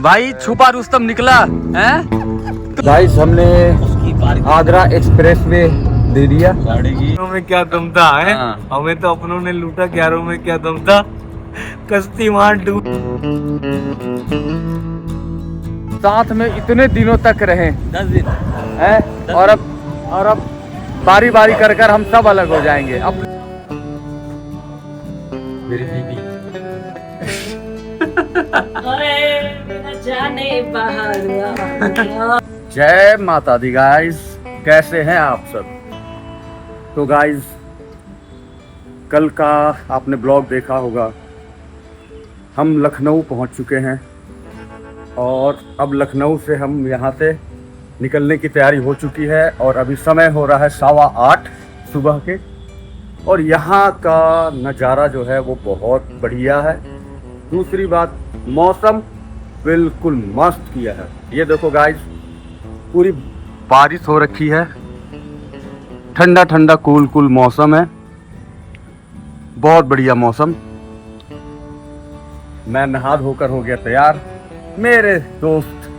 भाई छुपा रुस्तम निकला है। गाइस हमने आगरा एक्सप्रेस वे दे दिया। में क्या दम था है? हमें तो अपनों ने लूटा, ग्यारहों में क्या दम था, कश्ती वहां डूब। साथ में इतने दिनों तक रहे 10 दिन हैं और अब बारी बारी कर कर हम सब अलग हो जाएंगे। अब मेरी बीबी जय माता दी। गाइस कैसे हैं आप सब? तो गाइस कल का आपने ब्लॉग देखा होगा, हम लखनऊ पहुंच चुके हैं और अब लखनऊ से हम यहां से निकलने की तैयारी हो चुकी है और अभी समय हो रहा है 8:15 सुबह के। और यहाँ का नज़ारा जो है वो बहुत बढ़िया है। दूसरी बात, मौसम बिल्कुल मस्त किया है। ये देखो गाइस, पूरी बारिश हो रखी है, ठंडा ठंडा कूल कूल मौसम है, बहुत बढ़िया मौसम। मैं नहा धोकर हो गया तैयार। मेरे दोस्त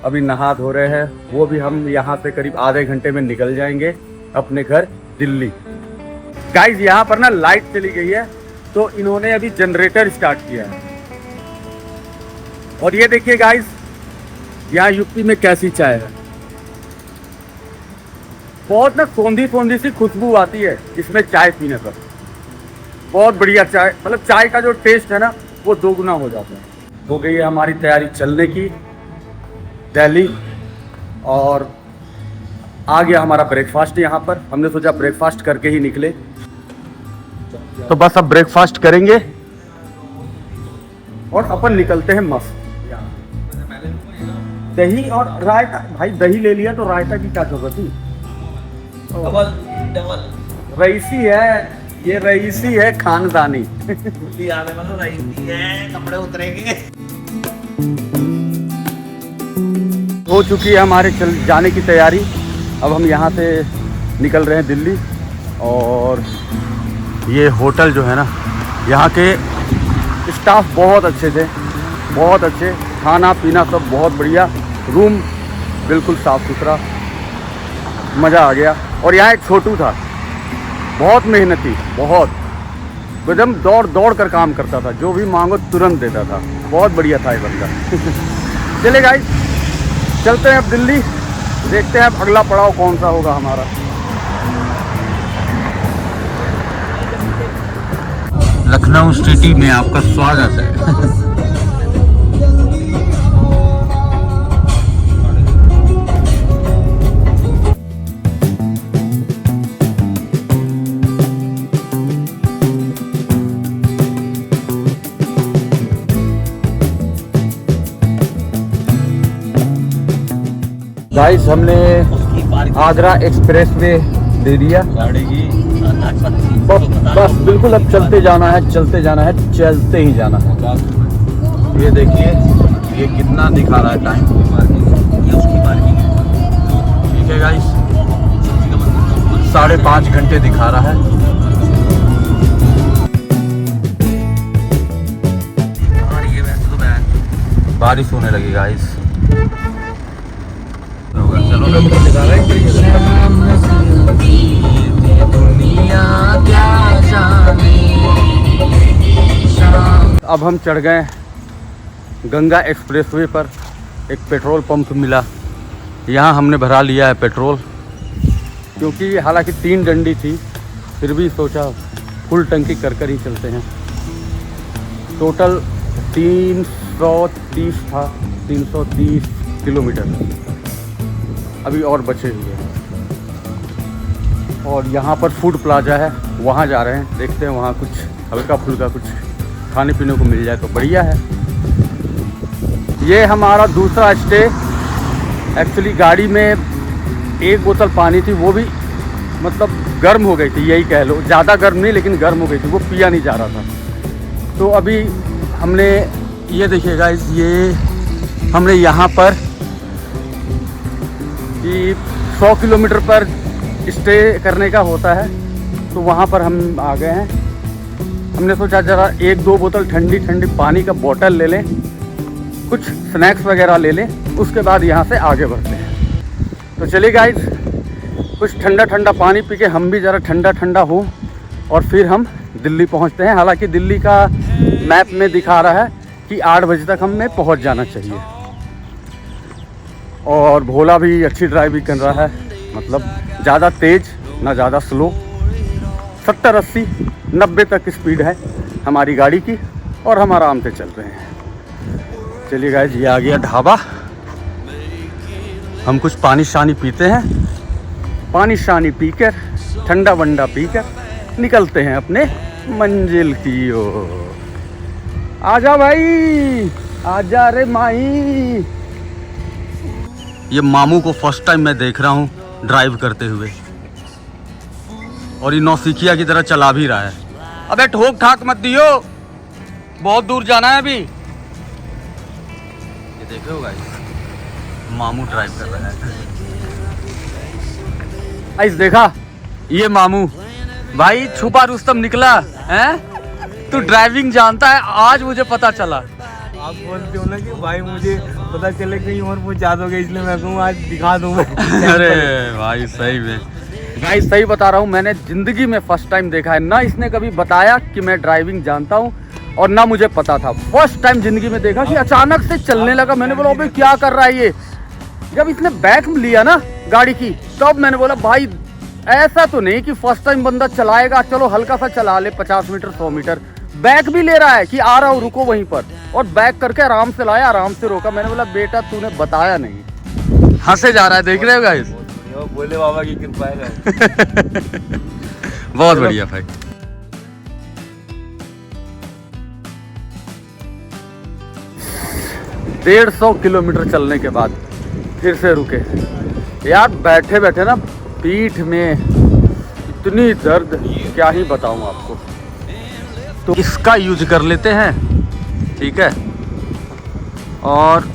अभी नहा धो रहे हैं, वो भी हम यहाँ से करीब आधे घंटे में निकल जाएंगे अपने घर दिल्ली। गाइस यहाँ पर ना लाइट चली गई है तो इन्होंने अभी जनरेटर स्टार्ट किया है। और ये देखिए गाइस, यहाँ यूपी में कैसी चाय है, बहुत ना सौंधी सौंधी सी खुशबू आती है इसमें चाय पीने पर। बहुत बढ़िया चाय, मतलब चाय का जो टेस्ट है ना वो दोगुना हो जाता है। हो गई है हमारी तैयारी चलने की दिल्ली और आ गया हमारा ब्रेकफास्ट यहाँ पर। हमने सोचा ब्रेकफास्ट करके ही निकले, तो बस अब ब्रेकफास्ट करेंगे और अपन निकलते हैं मस्त। दही और रायता, भाई दही ले लिया तो रायता की क्या जरूरत थी? डबल रईसी है ये, रईसी है खानदानी। रईसी है, कपड़े उतरेंगे। हो चुकी है हमारे जाने की तैयारी। अब हम यहाँ से निकल रहे हैं दिल्ली। और ये होटल जो है ना, यहाँ के स्टाफ बहुत अच्छे थे, बहुत अच्छे, खाना पीना सब बहुत बढ़िया, रूम बिल्कुल साफ़ सुथरा, मज़ा आ गया। और यहाँ एक छोटू था, बहुत मेहनती, बहुत एकदम दौड़ दौड़ कर काम करता था, जो भी मांगो तुरंत देता था, बहुत बढ़िया था ये बंदा। चले गाइस, चलते हैं अब दिल्ली, देखते हैं अब अगला पड़ाव कौन सा होगा हमारा। लखनऊ सिटी में आपका स्वागत है। गाइस हमने आगरा एक्सप्रेस वे दे दिया। बस बिल्कुल अब चलते जाना है, चलते जाना है, चलते ही जाना है। ये देखिए ये कितना दिखा रहा है टाइम, ये उसकी पार्किंग है। ठीक है गाइस, 5.5 घंटे दिखा रहा है। बारिश होने लगी गाइस। अब हम चढ़ गए गंगा एक्सप्रेसवे पर। एक पेट्रोल पंप मिला, यहाँ हमने भरा लिया है पेट्रोल, क्योंकि हालांकि 3 डंडी थी, फिर भी सोचा फुल टंकी कर कर ही चलते हैं। टोटल 330 था, 330 किलोमीटर अभी और बचे हुए हैं। और यहाँ पर फूड प्लाजा है, वहाँ जा रहे हैं, देखते हैं वहाँ कुछ हल्का फुल्का कुछ खाने पीने को मिल जाए तो बढ़िया है। ये हमारा दूसरा स्टे। एक्चुअली गाड़ी में एक बोतल पानी थी, वो भी मतलब गर्म हो गई थी, यही कह लो, ज़्यादा गर्म नहीं लेकिन गर्म हो गई थी, वो पिया नहीं जा रहा था। तो अभी हमने ये देखिए गाइस, ये हमने यहाँ पर कि 100 किलोमीटर पर स्टे करने का होता है, तो वहाँ पर हम आ गए हैं। हमने सोचा ज़रा 1-2 बोतल ठंडी ठंडी पानी का बोतल ले लें कुछ स्नैक्स वगैरह ले लें, उसके बाद यहाँ से आगे बढ़ते हैं। तो चलिए गाइस, कुछ ठंडा ठंडा पानी पी के हम भी ज़रा ठंडा ठंडा हो और फिर हम दिल्ली पहुँचते हैं। हालांकि दिल्ली का मैप में दिखा रहा है कि 8 बजे तक हमें पहुँच जाना चाहिए। और भोला भी अच्छी ड्राइविंग कर रहा है, मतलब ज़्यादा तेज़ ना ज़्यादा स्लो। 70, 80, 90 तक स्पीड है हमारी गाड़ी की और हम आराम से चल रहे हैं। चलिए गाइस, ये आ गया ढाबा। हम कुछ पानी शानी पीते हैं, पानी शानी पीकर ठंडा वंडा पीकर निकलते हैं अपने मंजिल की ओर। आजा भाई, आजा रे माई। ये मामू को फर्स्ट टाइम मैं देख रहा हूँ ड्राइव करते हुए, और ये नौसिखिया की तरह चला भी रहा है। अबे ठोक ठाक मत दियो, बहुत दूर जाना है अभी। ये देख रहे हो गाइस, मामू ड्राइव कर रहा है। गाइस देखा, ये मामू भाई छुपा रुस्तम निकला है। तू ड्राइविंग जानता है, आज मुझे पता चला। आप बोलते हो ना कि भाई मुझे पता चले कहीं और पहुंचा दोगे, इसलिए मैं कहूँ आज दिखा दूँ मैं। अरे भाई सही में भाई, सही बता रहा हूँ, मैंने ज़िंदगी में फर्स्ट टाइम देखा है। ना इसने कभी बताया कि मैं ड्राइविंग जानता हूँ और ना मुझे पता था। फर्स्ट टाइम ज़िंदगी में देखा कि अचानक से चलने लगा। मैंने बोला अबे क्या कर रहा है ये। जब इसने बैक लिया ना गाड़ी की, तब मैंने बोला भाई ऐसा तो नहीं कि फर्स्ट टाइम बंदा चलाएगा, चलो हल्का सा चला ले 50 मीटर 100 मीटर। बैक भी ले रहा है कि आ रहा हूँ रुको वहीं पर, और बैक करके आराम से लाया, आराम से रोका। मैंने बोला बेटा तूने बताया नहीं। हंसे जा रहा है, देख रहे हो गाइस। बोले बाबा की कृपा है। बहुत बढ़िया भाई। डेढ़ 100 किलोमीटर चलने के बाद फिर से रुके यार। बैठे बैठे ना पीठ में इतनी दर्द, क्या ही बताऊं आपको। तो इसका यूज कर लेते हैं, ठीक है, और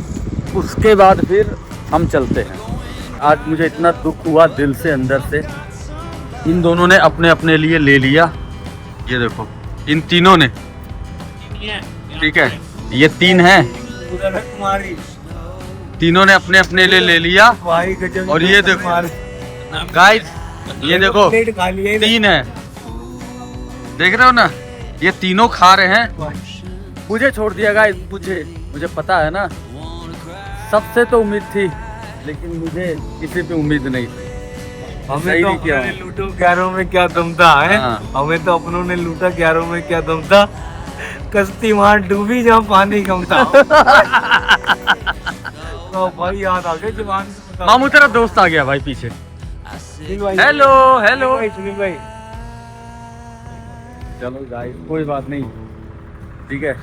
उसके बाद फिर हम चलते हैं। आज मुझे इतना दुख हुआ दिल से, अंदर से। इन दोनों ने अपने अपने लिए ले लिया, ये देखो इन तीनों ने, ठीक है, ये 3 हैं, तीनों ने अपने अपने लिए ले लिया। और ये देखो गाइस, ये देखो 3 है, देख रहे हो ना, ये तीनों खा रहे हैं। मुझे छोड़ दिया गाइस, मुझे पता है ना, सबसे तो उम्मीद थी, लेकिन मुझे किसी पे उम्मीद नहीं थी। हमें तो अपनों ने लूटा 11 में क्या दम था है? हमें तो अपनों ने लूटा 11 में क्या दम था। कश्ती वहां डूबी जहाँ पानी कम था। तो भाई याद आ गया जवान। मामू तेरा दोस्त आ गया भाई पीछे। हेलो हेलो सुनील भाई, चलो गाइस कोई बात नहीं, ठीक है।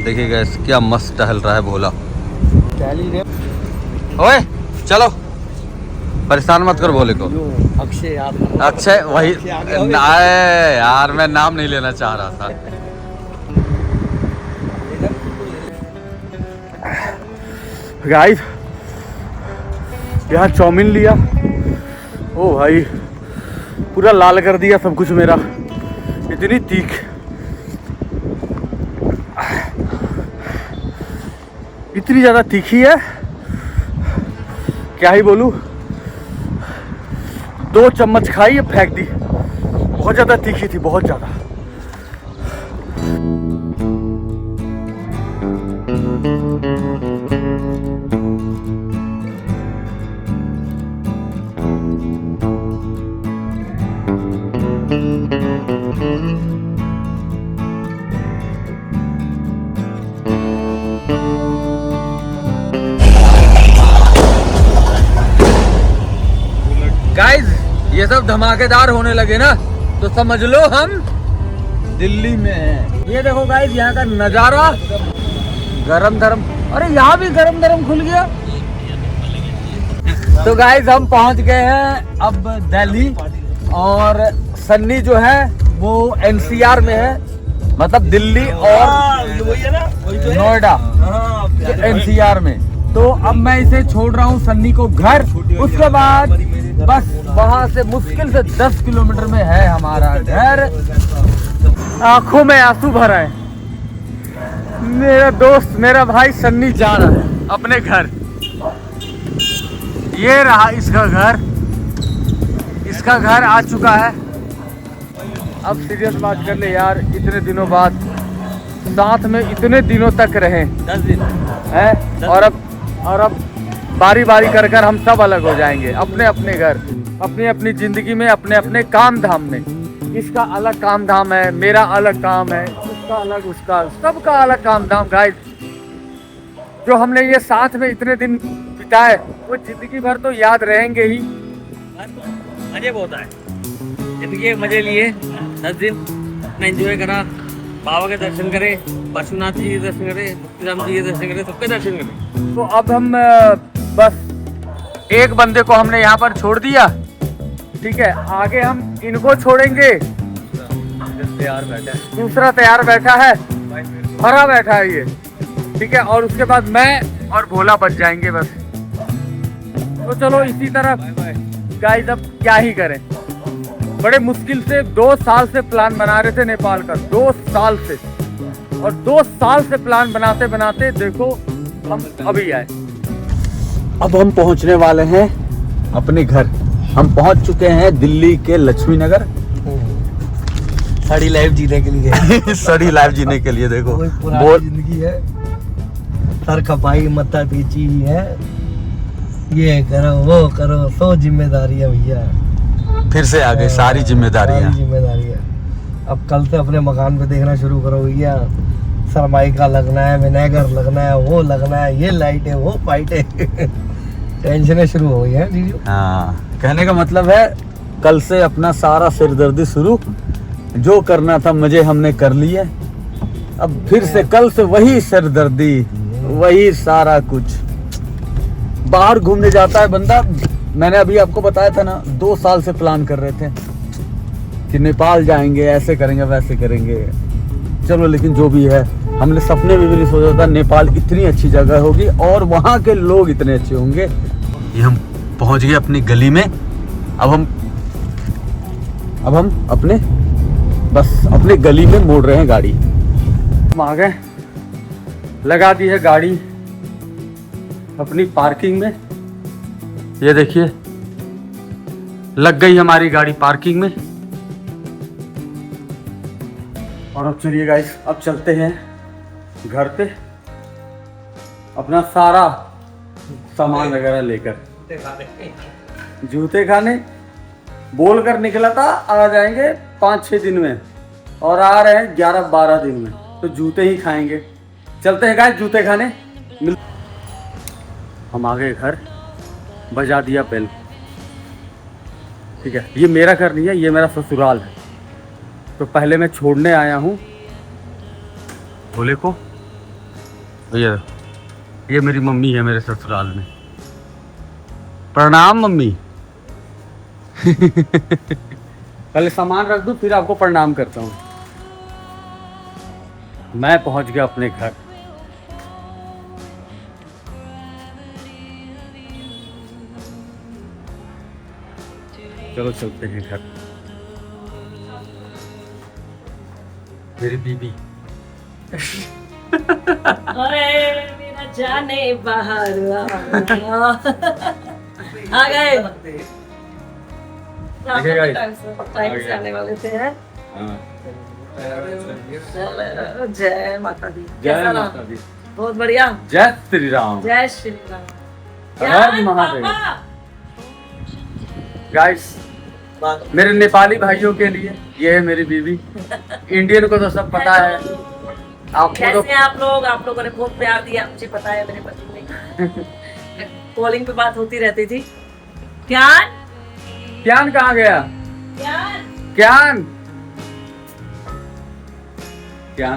देखिए गाइस क्या मस्त टहल रहा है भोला। ओए चलो, परेशान मत कर भोले को। अक्षय वही यार, मैं नाम नहीं लेना चाह रहा था। गाइस यहाँ चाउमीन लिया, ओ भाई पूरा लाल कर दिया सब कुछ मेरा, इतनी तीख। इतनी ज़्यादा तीखी है, क्या ही बोलूँ। 2 चम्मच खाई, फेंक दी। बहुत ज़्यादा तीखी थी, बहुत ज़्यादा। गाइस ये सब धमाकेदार होने लगे ना, तो समझ लो हम दिल्ली में हैं। ये देखो गाइस यहाँ का नज़ारा, गरम गरम, अरे यहाँ भी गरम गरम खुल गया। तो गाइस हम पहुँच गए हैं अब दिल्ली, और सन्नी जो है वो NCR में है, मतलब दिल्ली और नोएडा NCR में। तो अब मैं इसे छोड़ रहा हूँ सन्नी को घर, उसके बाद बस वहाँ से मुश्किल से 10 किलोमीटर में है हमारा घर। आंखों में आंसू भरा है। मेरा दोस्त, मेरा भाई सन्नी जा रहा है अपने घर। ये रहा इसका घर, इसका घर आ चुका है। अब सीरियस बात कर ले यार, इतने दिनों बाद साथ में इतने दिनों तक रहे, 10 दिन हैं, और अब बारी बारी कर कर हम सब अलग हो जाएंगे, अपने अपने घर, अपनी अपनी जिंदगी में, अपने अपने काम धाम में। इसका अलग काम धाम है, मेरा अलग काम है, उसका अलग, उसका, सबका अलग काम धाम। गाइस, जो हमने ये साथ में इतने दिन बिताए वो जिंदगी भर तो याद रहेंगे ही। मजे बहुत आए, जिंदगी के मजे लिए 10 दिन अपना एंजॉय करा। बाबा के दर्शन करे, पशुनाथ जी के दर्शन करे, मुक्तिराम जी के दर्शन करे, सबके दर्शन करे। तो अब हम बस एक बंदे को हमने यहाँ पर छोड़ दिया, ठीक है, आगे हम इनको छोड़ेंगे। तैयार बैठा है, दूसरा तैयार बैठा है, भरा बैठा है ये, ठीक है, और उसके बाद मैं और भोला बच जाएंगे बस। तो चलो इसी तरह गाइस, अब क्या ही करें। बड़े मुश्किल से 2 साल से प्लान बना रहे थे नेपाल का, 2 साल से, और 2 साल से प्लान बनाते बनाते देखो हम अभी आए। अब हम पहुंचने वाले हैं अपने घर। हम पहुंच चुके हैं दिल्ली के लक्ष्मी नगर। साड़ी लाइफ जीने के लिए सड़ी लाइफ जीने के लिए। देखो बोल जिंदगी है, सर खपाई मत्था पीची ही है, ये करो वो करो, 100 जिम्मेदारी है भैया। फिर से आ गई सारी जिम्मेदारियां। जिम्मेदारी है। अब कल से अपने मकान पे देखना शुरू करो भैया, सरमाइका लगना है, विनेगर लगना है, वो लगना है, ये लाइट है, वो फाइट है। टेंशनें शुरू हो गई है दीदी। हाँ, कहने का मतलब है कल से अपना सारा सिरदर्दी शुरू। जो करना था मजे हमने कर लिए, अब फिर से कल से वही सिरदर्दी, वही सारा कुछ। बाहर घूमने जाता है बंदा। मैंने अभी आपको बताया था ना, 2 साल से प्लान कर रहे थे कि नेपाल जाएंगे, ऐसे करेंगे, वैसे करेंगे। चलो, लेकिन जो भी है, हमने सपने में भी नहीं सोचा था नेपाल इतनी अच्छी जगह होगी और वहाँ के लोग इतने अच्छे होंगे। ये हम पहुँच गए अपनी गली में। अब हम अपने गली में मोड़ रहे हैं गाड़ी। हम आ गए, लगा दी है गाड़ी अपनी पार्किंग में। ये देखिए, लग गई हमारी गाड़ी पार्किंग में। और अब चलिए गाइस, अब चलते हैं घर पे अपना सारा सामान वगैरह लेकर। जूते खाने बोल कर निकला था, आ जाएंगे 5-6 दिन में, और आ रहे हैं 11-12 दिन में, तो जूते ही खाएंगे। चलते हैं गाइस जूते खाने। हम आ गए घर, बजा दिया बेल, ठीक है। ये मेरा घर नहीं है, ये मेरा ससुराल है। तो पहले मैं छोड़ने आया हूँ भोले को। ये मेरी मम्मी है मेरे ससुराल में। प्रणाम मम्मी। पहले सामान रख दूं, फिर आपको प्रणाम करता हूँ। मैं पहुंच गया अपने घर। चलो चलते हैं घर। मेरी बीबी। अरे मेरा जाने बाहर आ गए। टाइम से आने वाले थे। जय माता दी। जय माता दी। बहुत बढ़िया। जय श्री राम। जय श्री राम। हर महादेव। गाइस, मेरे नेपाली भाइयों के लिए ये है मेरी बीबी। इंडियन को तो सब पता है। आपको कैसे तो हैं आप लोग? आप लोगों ने बहुत प्यार दिया, मुझे पता है। मेरे पति ने कॉलिंग पे बात होती रहती थी। ज्ञान कहाँ गया? ज्ञान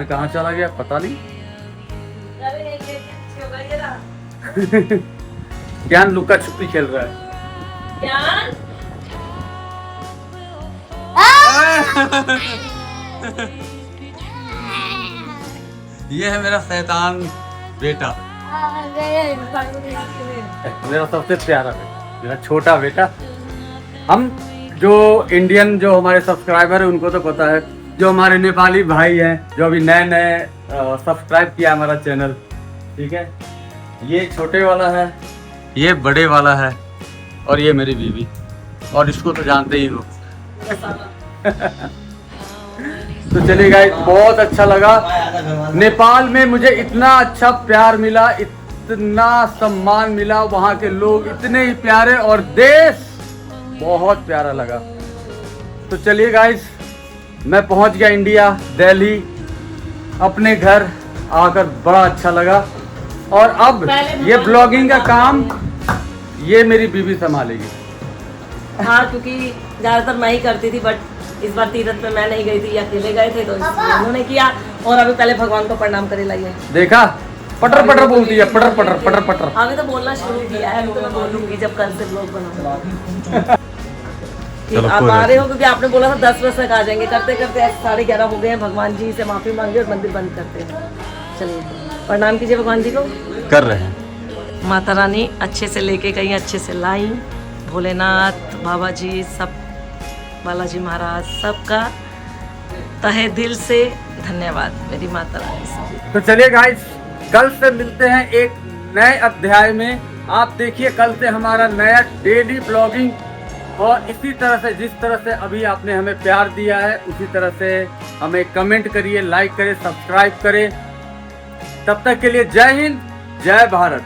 कहाँ चला गया पता नहीं। ज्ञान लुका छुपी खेल रहा है। ये है मेरा शैतान बेटा, मेरा सबसे प्यारा बेटा, मेरा छोटा बेटा। हम जो इंडियन जो हमारे सब्सक्राइबर है उनको तो पता है, जो हमारे नेपाली भाई हैं जो अभी नए नए सब्सक्राइब किया हमारा चैनल, ठीक है, ये छोटे वाला है, ये बड़े वाला है, और ये मेरी बीवी, और इसको तो जानते ही हो। तो चलिए गाइस, बहुत अच्छा लगा। नेपाल में मुझे इतना अच्छा प्यार मिला, इतना सम्मान मिला, वहाँ के लोग इतने ही प्यारे और देश बहुत प्यारा लगा। तो चलिए गाइस, मैं पहुँच गया इंडिया, दिल्ली, अपने घर आकर बड़ा अच्छा लगा। और अब ये ब्लॉगिंग का काम ये मेरी बीवी संभालेगी। हाँ, क्योंकि ज्यादातर मैं ही करती थी, बट इस बार तीरथ में मैं नहीं गई थी, अकेले गए थे, तो इसलिए उन्होंने किया। और अभी पहले भगवान को प्रणाम करे लाइए। देखा, पटर पटर बोलती है, पटर पटर पटर पटर। अभी तो बोलना शुरू किया है, अभी तो मैं बोलूंगी जब कल से ब्लॉग बनाऊंगा। चलो, आप कोई आ बात रहे हो क्योंकि आपने बोला था 10 बजे तक आ जाएंगे, करते करते 11:30 हो गए हैं। भगवान जी से माफी मांगे और मंदिर बंद करते हैं। चलिए प्रणाम कीजिए भगवान जी को। कर रहे हैं। माता रानी अच्छे से लेके गई, अच्छे से लाई। भोलेनाथ बाबा जी, सब बालाजी महाराज, सबका तहे दिल से धन्यवाद मेरी माता रानी से। तो चलिए गाइस, कल से मिलते हैं एक नए अध्याय में। आप देखिए कल से हमारा नया डेली ब्लॉगिंग, और इसी तरह से जिस तरह से अभी आपने हमें प्यार दिया है उसी तरह से हमें कमेंट करिए, लाइक करें, सब्सक्राइब करें। तब तक के लिए जय हिंद, जय भारत।